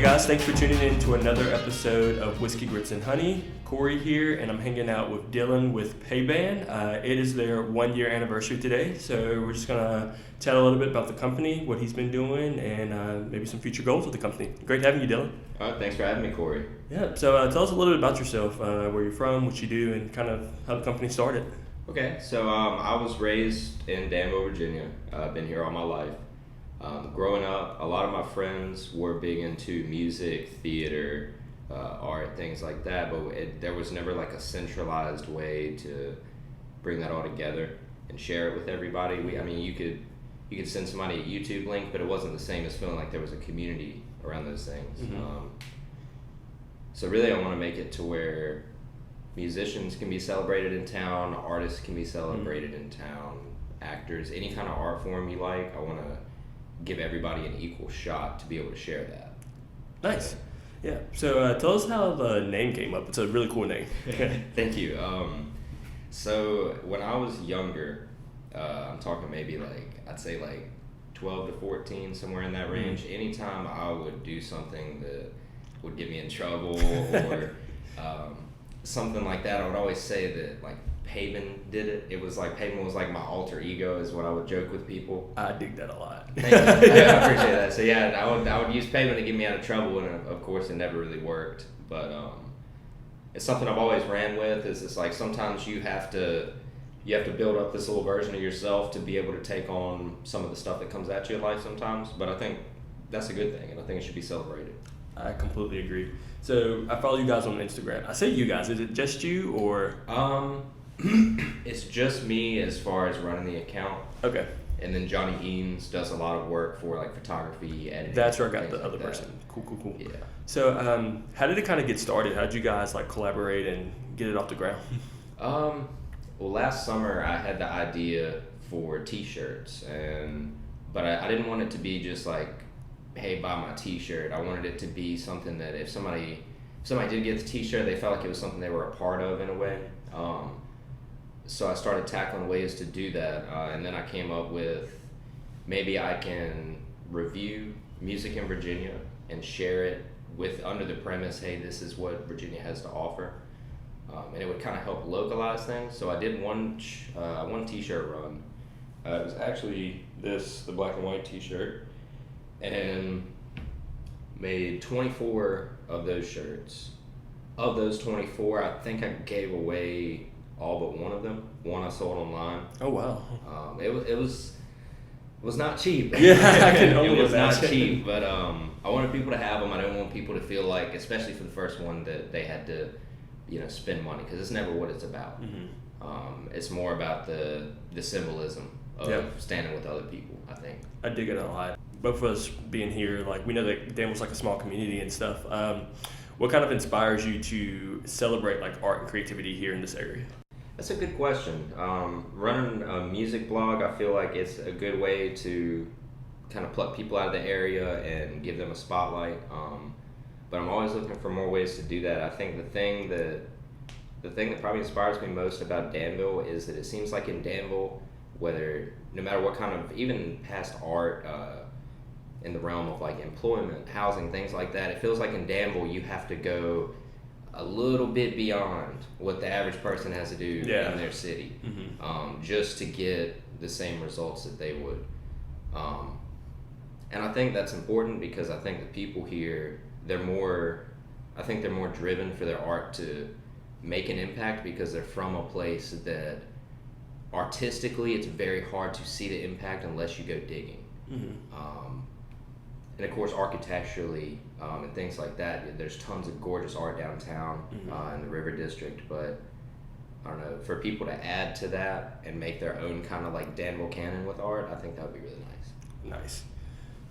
guys, thanks for tuning in to another episode of Whiskey Grits and Honey. Corey here, and I'm hanging out with Dylan with PAEBAN. It is their 1 year anniversary today, so we're just gonna tell a little bit about the company, what he's been doing, and maybe some future goals with the company. Great having you, Dylan. Thanks for having me, Corey. Yeah, so tell us a little bit about yourself, where you're from, what you do, and kind of how the company started. Okay, so I was raised in Danville, Virginia. I've been here all my life. Growing up, a lot of my friends were big into music, theater, art, things like that, but there was never like a centralized way to bring that all together and share it with everybody. You could send somebody a YouTube link, but it wasn't the same as feeling like there was a community around those things. Mm-hmm. So really I want to make it to where musicians can be celebrated in town, artists can be celebrated in town, actors, any kind of art form you like. I want to give everybody an equal shot to be able to share that. Nice. Yeah. So tell us how the name came up. It's a really cool name. Thank you. So when I was younger, I'm talking maybe I'd say 12 to 14, somewhere in that range. Mm-hmm. Anytime I would do something that would get me in trouble or something like that, I would always say that PAEBAN did it. It was PAEBAN was my alter ego, is what I would joke with people. I dig that a lot. Thank you. I appreciate that. So yeah, I would use PAEBAN to get me out of trouble, and of course it never really worked. But it's something I've always ran with. Is it's sometimes you have to build up this little version of yourself to be able to take on some of the stuff that comes at you in life sometimes. But I think that's a good thing, and I think it should be celebrated. I completely agree. So I follow you guys on Instagram. I say you guys. Is it just you or? It's just me as far as running the account. Okay. And then Johnny Eanes does a lot of work for photography, editing. That's where I got the other person. Cool. Yeah. So how did it kind of get started? How did you guys collaborate and get it off the ground? Well, last summer I had the idea for T-shirts, but I didn't want it to be just hey, buy my T-shirt. I wanted it to be something that if somebody did get the T-shirt, they felt like it was something they were a part of in a way. So I started tackling ways to do that, and then I came up with maybe I can review music in Virginia and share it under the premise, hey, this is what Virginia has to offer, and it would kind of help localize things. So I did one T-shirt run. It was actually the black and white T-shirt, and made 24 of those shirts. Of those 24, I think I gave away all but one of them. One I sold online. Oh wow! It was not cheap. Yeah, I can only It was imagine. not cheap, but I wanted people to have them. I didn't want people to feel especially for the first one, that they had to, spend money, because it's never what it's about. Mm-hmm. It's more about the symbolism of standing with other people, I think. I dig it a lot. Both of us being here, we know that Danville's a small community and stuff. What kind of inspires you to celebrate art and creativity here in this area? That's a good question. Running a music blog, I feel like it's a good way to kind of pluck people out of the area and give them a spotlight. But I'm always looking for more ways to do that. I think the thing that probably inspires me most about Danville is that it seems like in Danville, no matter what kind of, even past art, in the realm of employment, housing, things like that, it feels like in Danville you have to go a little bit beyond what the average person has to do in their city, just to get the same results that they would. And I think that's important, because I think the people here, they're more driven for their art to make an impact, because they're from a place that artistically it's very hard to see the impact unless you go digging. And of course, architecturally and things like that, there's tons of gorgeous art downtown in the River District. But I don't know, for people to add to that and make their own kind of Danville canon with art, I think that would be really nice. Nice.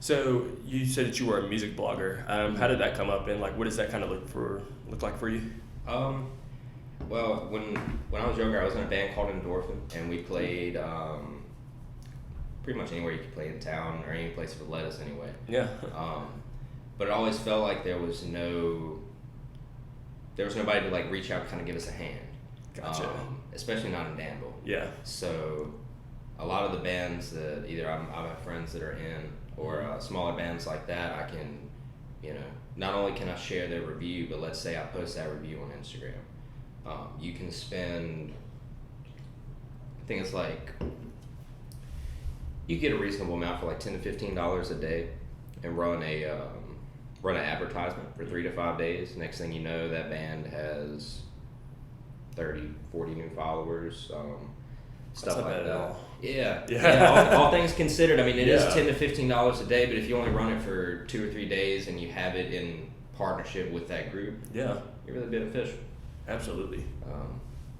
So you said that you were a music blogger. How did that come up, and what does that kind of look like for you? Well, when I was younger, I was in a band called Endorphin, and we played pretty much anywhere you could play in town, or any place that would let us anyway. Yeah. But it always felt like there was nobody to reach out and kind of give us a hand. Gotcha. Especially not in Danville. Yeah. So a lot of the bands that either I have friends that are in, or smaller bands like that, I can You know, not only can I share their review, but let's say I post that review on Instagram. You can spend, I think it's like, you get a reasonable amount for like $10 to $15 a day, and run an advertisement for 3 to 5 days. Next thing you know, that band has 30, 40 new followers, stuff like that. Yeah. All things considered, I mean, it is $10 to $15 a day, but if you only run it for 2 or 3 days and you have it in partnership with that group, you're really beneficial. Absolutely.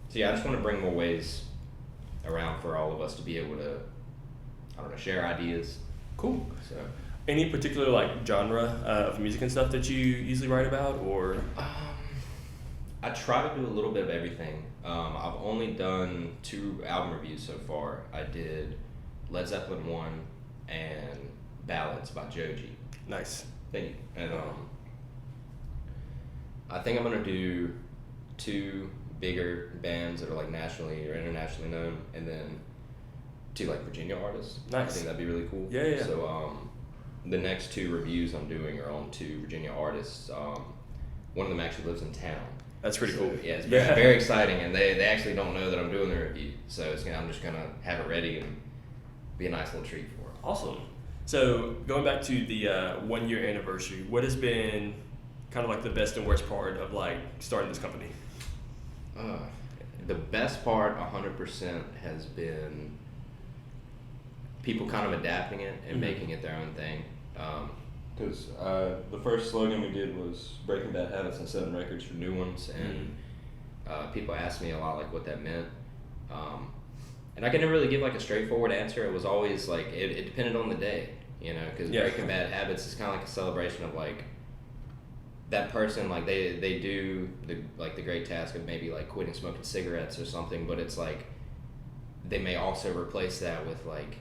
So yeah, I just want to bring more ways around for all of us to be able to, I don't know, share ideas. Cool. So, any particular like genre of music and stuff that you usually write about, or? I try to do a little bit of everything. I've only done 2 album reviews so far. I did Led Zeppelin 1 and Ballads by Joji. Nice. Thank you. And I think I'm gonna do 2 bigger bands that are like nationally or internationally known, and then 2 like Virginia artists. Nice. I think that'd be really cool. Yeah. So the next 2 reviews I'm doing are on 2 Virginia artists. One of them actually lives in town. That's pretty cool. Yeah, it's very, very exciting, and they actually don't know that I'm doing the review, so I'm just gonna have it ready and be a nice little treat for them. Awesome. So going back to the 1 year anniversary, what has been kind of like the best and worst part of like starting this company? The best part 100% has been people kind of adapting it and making it their own thing. Because the first slogan we did was breaking bad habits and setting records for new ones, and people asked me a lot like what that meant. And I could never really give like a straightforward answer. It was always like, it depended on the day, you know, because breaking bad habits is kind of like a celebration of like, that person, like they do the great task of maybe like quitting smoking cigarettes or something, but it's like they may also replace that with like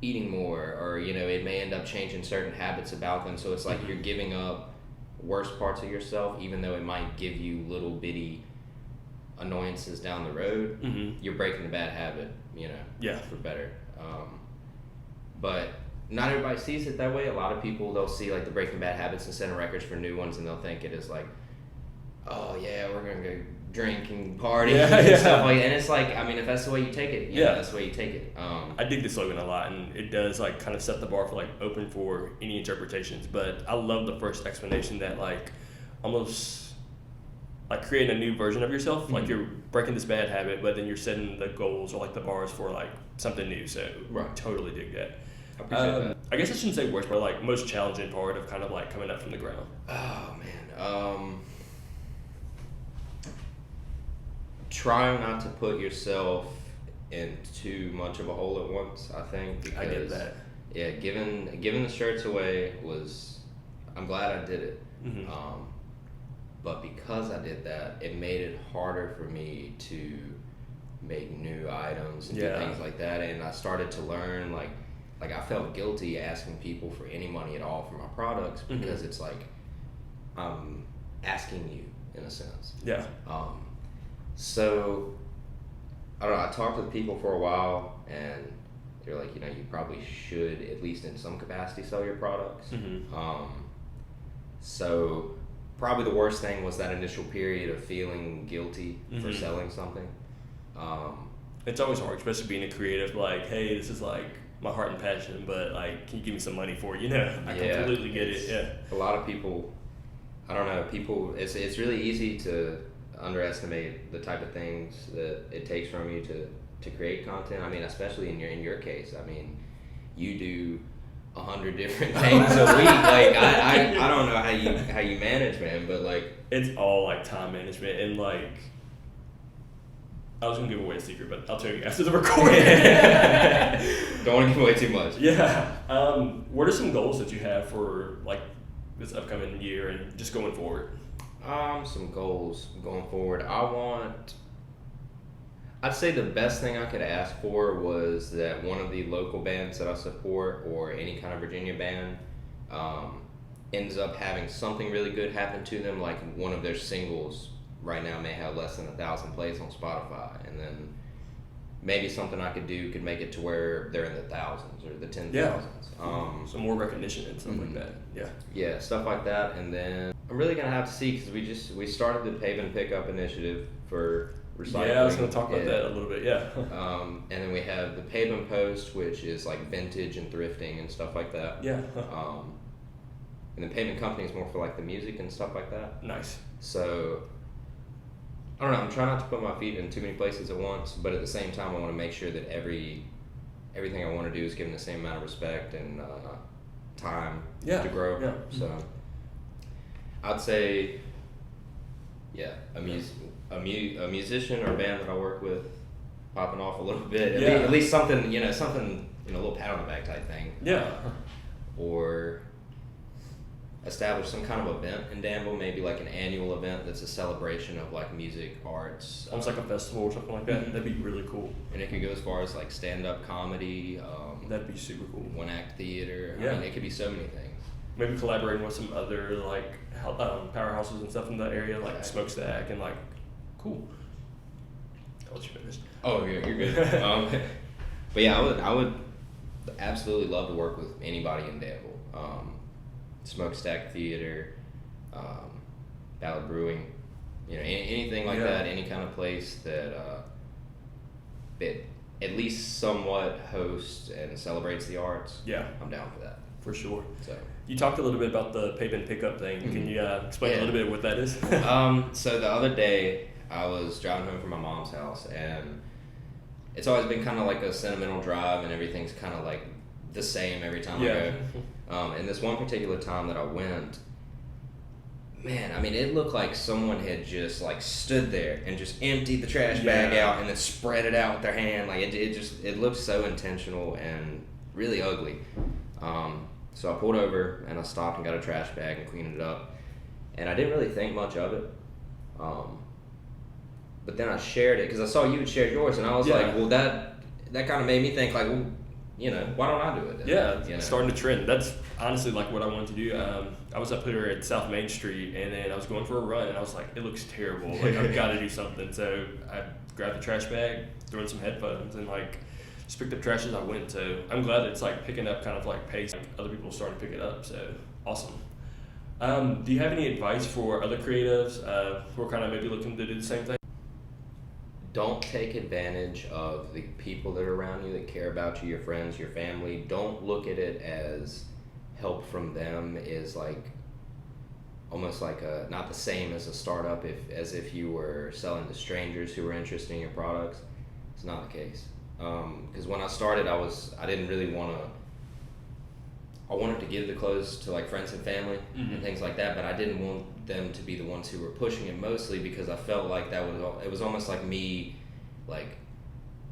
eating more, or you know, it may end up changing certain habits about them. So it's like you're giving up worse parts of yourself, even though it might give you little bitty annoyances down the road. You're breaking the bad habit, you know, for better. But not everybody sees it that way. A lot of people, they'll see like the breaking bad habits and setting records for new ones, and they'll think it is like, oh yeah, we're gonna go drink and party and stuff like that. And it's like, I mean, if that's the way you take it, know, that's the way you take it. I dig the slogan a lot, and it does like kind of set the bar for like open for any interpretations. But I love the first explanation that like almost like creating a new version of yourself. Like you're breaking this bad habit, but then you're setting the goals or like the bars for like something new. So totally dig that. I appreciate that. I guess I shouldn't say worst, but like most challenging part of kind of like coming up from the ground. Oh man. Trying not to put yourself in too much of a hole at once, I think. Because, I get that. Yeah, giving the shirts away I'm glad I did it. But because I did that, it made it harder for me to make new items and do things like that. And I started to learn like I felt guilty asking people for any money at all for my products, because it's like I'm asking you in a sense. Yeah. So I don't know, I talked with people for a while, and they're like, you know, you probably should at least in some capacity sell your products. So probably the worst thing was that initial period of feeling guilty for selling something. It's always hard, especially being a creative, like, hey, this is like my heart and passion, but like, can you give me some money for it? You know, I completely get it. Yeah. A lot of people, I don't know, it's really easy to underestimate the type of things that it takes from you to create content. I mean, especially in your case. I mean, you do 100 different things a week. Like I don't know how you manage, man, but like it's all like time management, and like I was gonna give away a secret, but I'll tell you after the recording. Don't want to give away too much. Yeah. What are some goals that you have for like this upcoming year and just going forward? Some goals going forward. I'd say the best thing I could ask for was that one of the local bands that I support, or any kind of Virginia band, ends up having something really good happen to them. Like one of their singles right now may have less than 1,000 plays on Spotify, and then maybe something I could do could make it to where they're in the thousands or the 10,000s. Yeah. So more recognition and stuff like Mhm. that. Yeah. Yeah, stuff like that. And then I'm really gonna have to see because we started the PAEBAN pickup initiative for recycling. Yeah, I was gonna talk about that a little bit. Yeah. And then we have the PAEBAN post, which is like vintage and thrifting and stuff like that. Yeah. And the PAEBAN company is more for like the music and stuff like that. Nice. So I don't know. I'm trying not to put my feet in too many places at once, but at the same time, I want to make sure that everything I want to do is given the same amount of respect and time to grow. Yeah. So I'd say, yeah, a musician or a band that I work with, popping off a little bit. At least something, a little pat on the back type thing. Yeah. Or establish some kind of event in Danville, maybe like an annual event that's a celebration of like music, arts. Almost like a festival or something like that. That'd be really cool. And it could go as far as like stand-up comedy. That'd be super cool. One-act theater. Yeah. I mean, it could be so many things. Maybe collaborating with some other like powerhouses and stuff in the area, like Smokestack and like, cool. I'll let you finish. Oh, yeah, you're good. But yeah, I would absolutely love to work with anybody in Danville. Smokestack Theater, Ballad Brewing, anything like that, any kind of place that at least somewhat hosts and celebrates the arts. Yeah. I'm down for that. For sure. So you talked a little bit about the PAEBAN pickup thing. Can you explain a little bit what that is? So the other day I was driving home from my mom's house, and it's always been kind of like a sentimental drive, and everything's kind of like the same every time I go. And this one particular time that I went, man, I mean, it looked like someone had just like stood there and just emptied the trash bag out and then spread it out with their hand. Like it looked so intentional and really ugly. So I pulled over and I stopped and got a trash bag and cleaned it up, and I didn't really think much of it. But then I shared it because I saw you had shared yours, and I was like, well, that kind of made me think like, well, why don't I do it then? Yeah, starting to trend. That's honestly like what I wanted to do. I was up here at South Main Street, and then I was going for a run, and I was like, it looks terrible. Like, I've got to do something. So I grabbed the trash bag, threw in some headphones, and like just picked up trash as I went. So I'm glad it's like picking up kind of like pace. Like, other people are starting to pick it up. So awesome. Do you have any advice for other creatives who are kind of maybe looking to do the same thing? Don't take advantage of the people that are around you that care about you, your friends, your family. Don't look at it as help from them is like almost like not the same as a startup as if you were selling to strangers who were interested in your products. It's not the case. Because when I started, I didn't really want to. I wanted to give the clothes to like friends and family and things like that, but I didn't want them to be the ones who were pushing it, mostly because I felt like it was almost like me like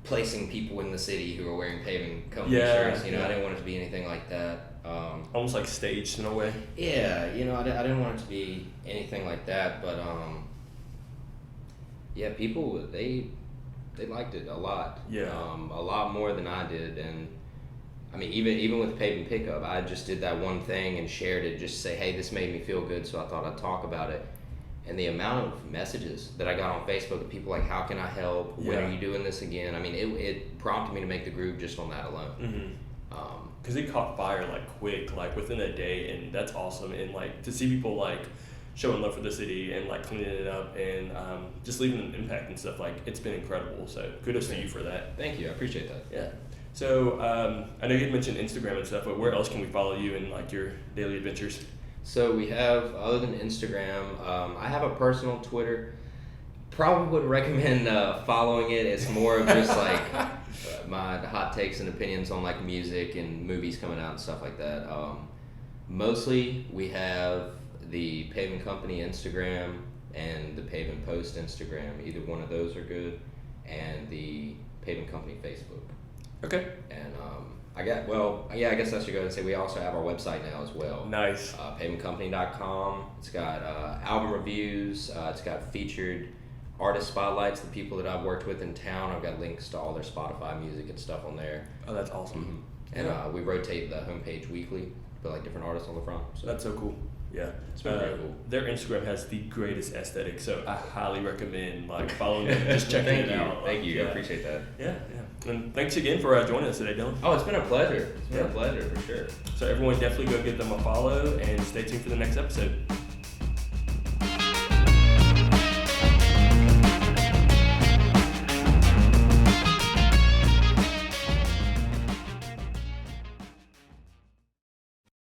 placing people in the city who were wearing PAEBAN company shirts. I didn't want it to be anything like that. Almost like staged in a way. Yeah, I didn't want it to be anything like that, but people they liked it a lot. A lot more than I did. And I mean, even with PAEBAN pickup, I just did that one thing and shared it just to say, hey, this made me feel good, so I thought I'd talk about it. And the amount of messages that I got on Facebook of people like, how can I help? When are you doing this again? I mean, it prompted me to make the group just on that alone. Because it caught fire like quick, like within a day, and that's awesome. And like to see people like showing love for the city and like cleaning it up and just leaving an impact and stuff, like it's been incredible. So kudos to you for that. Thank you, I appreciate that. Yeah. So I know you had mentioned Instagram and stuff, but where else can we follow you in like your daily adventures? So we have, other than Instagram, I have a personal Twitter. Probably would recommend following it. It's more of just like my hot takes and opinions on like music and movies coming out and stuff like that. Mostly we have the PAEBAN Company Instagram and the PAEBAN Post Instagram. Either one of those are good, and the PAEBAN Company Facebook. Okay. And I guess I should go ahead and say we also have our website now as well. Nice. PAEBANcompany.com. It's got album reviews. It's got featured artist spotlights, the people that I've worked with in town. I've got links to all their Spotify music and stuff on there. Oh, that's awesome. And we rotate the homepage weekly, put like different artists on the front. So. That's so cool. Yeah, It's been very cool. Their Instagram has the greatest aesthetic, so I highly recommend following them, just checking it out. Thank you. I appreciate that. Yeah. And thanks again for joining us today, Dylan. Oh, it's been a pleasure. It's been a pleasure for sure. So everyone definitely go give them a follow and stay tuned for the next episode.